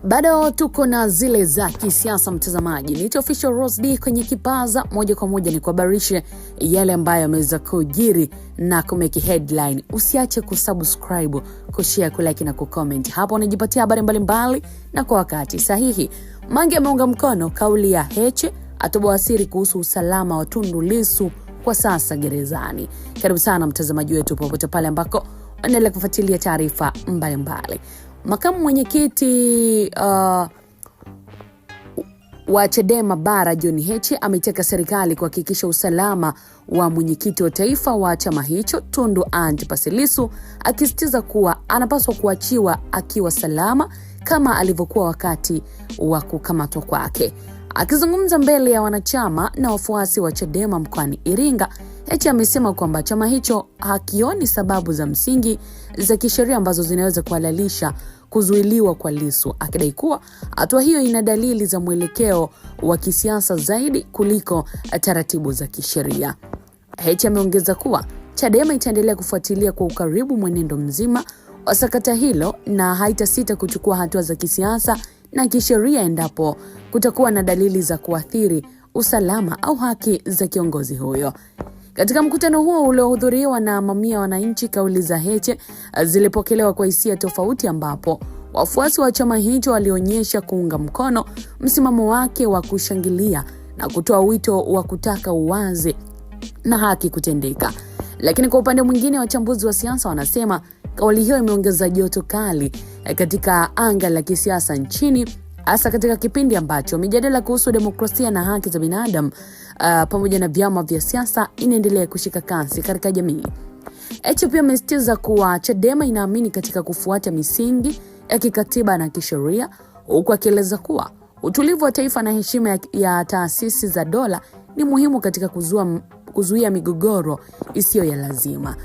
Bado tuko na zile za kisiasa mtazamaji. Ni official Rose D kwenye kipaza moja kwa moja ni kuhabarishe yale ambayo yameweza kujiri na kumeki headline. Usiache kusubscribe, kushare, kulike na kucomment. Hapo unajipatia habari mbalimbali na kwa wakati sahihi. Mange ameunga mkono kauli ya Heche atoboa siri kuhusu usalama wa Tundu Lissu kwa sasa gerezani. Karibu sana mtazamaji wetu popote pale ambako unaendelea kufuatilia taarifa mbalimbali. Makamu mwenyekiti wa Chadema Bara John Heche ametaka serikali kuhakikisha usalama wa mwenyekiti wa taifa wa chama hicho Tundu Antipas Lissu, akisisitiza kuwa anapaswa kuachiwa akiwa salama kama alivyokuwa wakati wa kukamatwa kwake. Akizungumza mbele ya wanachama na wafuasi wa Chadema mkoani Iringa, Heche amesema kwamba chama hicho hakioni sababu za msingi za kisheria ambazo zinaweza kuhalalisha kuzuiliwa kwa Lissu, akidai kuwa hatua hiyo ina dalili za mwelekeo wa kisiasa zaidi kuliko taratibu za kisheria. Heche ameongeza kuwa Chadema itaendelea kufuatilia kwa ukaribu mwenendo mzima wa sakata hilo na haitasita kuchukua hatua za kisiasa na kisheria endapo kutakuwa na dalili za kuathiri usalama au haki za kiongozi huyo. Katika mkutano huo uliohudhuriwa na mamia wananchi, kauli za Heche zilipokelewa kwa hisia tofauti, ambapo wafuasi wa chama hicho walionyesha kuunga mkono msimamo wake wa kushangilia na kutoa wito wa kutaka uwazi na haki kutendeka. Lakini kwa upande mwingine, wachambuzi wa siasa wanasema kauli hiyo imeongeza joto kali katika anga la kisiasa nchini, hasa katika kipindi ambacho mijadala kuhusu demokrasia na haki za binadamu pamoja na vyama vya siasa inaendelea kushika kasi katika jamii. Heche pia amesisitiza kuwa Chadema inaamini katika kufuata misingi ya kikatiba na kisheria, huku akieleza kuwa utulivu wa taifa na heshima ya taasisi za dola ni muhimu katika kuzuia migogoro isiyo ya lazima.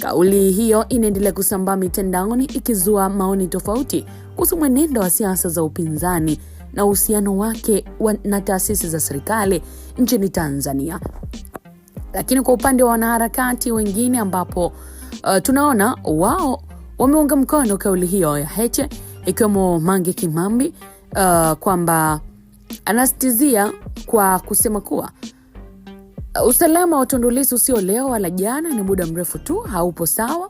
Kauli hiyo inaendelea kusambaa mitandaoni, ikizua maoni tofauti kuhusu mwenendo wa siasa za upinzani na uhusiano wake na taasisi za serikali nchini Tanzania. Lakini kwa upande wa wanaharakati wengine, ambapo tunaona wao wameunga mkono kauli hiyo ya Heche, ikiwemo Mange Kimambi, kwamba anasitizia kwa kusema kuwa usalama wa Tundu Lissu sio leo wala jana, ni muda mrefu tu, haupo sawa.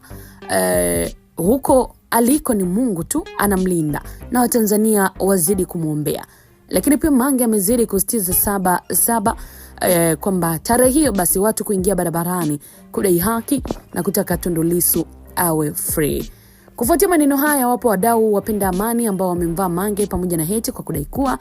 Huko aliko ni Mungu tu anamlinda na Watanzania wazidi kumwombea. Lakini pia Mange amezidi kusitiza saba kwamba tarehe hiyo basi watu kuingia barabarani kudai haki na kutaka Tundu Lissu awe free. Kufuatia maneno haya, wapo wadau wapenda amani ambao wamemvaa Mange pamoja na Heche kwa kudai kuwa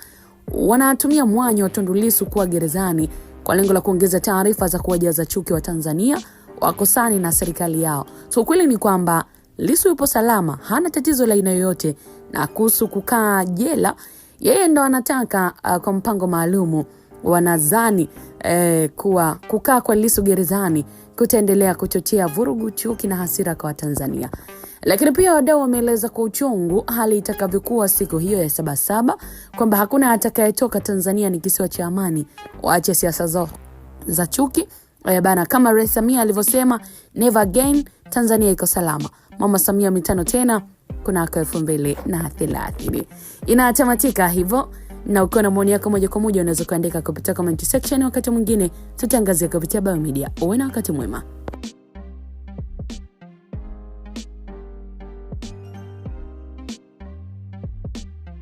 wanatumia mwanya wa Tundu Lissu kuwa gerezani kwa lengo la kuongeza taarifa za kuwajaza chuki wa Tanzania wakosani na serikali yao. So kweli ni kwamba Lissu yupo salama, hana tatizo la aina yoyote, na kuhusu kukaa jela, yeye ndo anataka kwa mpango maalumu. Wanazani kuwa kukaa kwa Lissu gerezani kutaendelea kuchochea vurugu, chuki na hasira kwa Tanzania. Lakini pia wadau wameeleza kwa uchungu hali itakavyokuwa siku hiyo ya Sabasaba, kwamba hakuna atakayetoka Tanzania ni kisiwa cha amani, waache siasa zao za chuki. Bana, kama Rais Samia alivyosema, never again, Tanzania iko salama. Mama Samia mitano tena kunako 2030. Inatamatika hivyo, na ukiwa na maoni yako moja kwa moja unaweza kuandika kupitia comment section. Wakati mwingine tutaangazia kupitia Biomedia. Uwe na wakati mwema.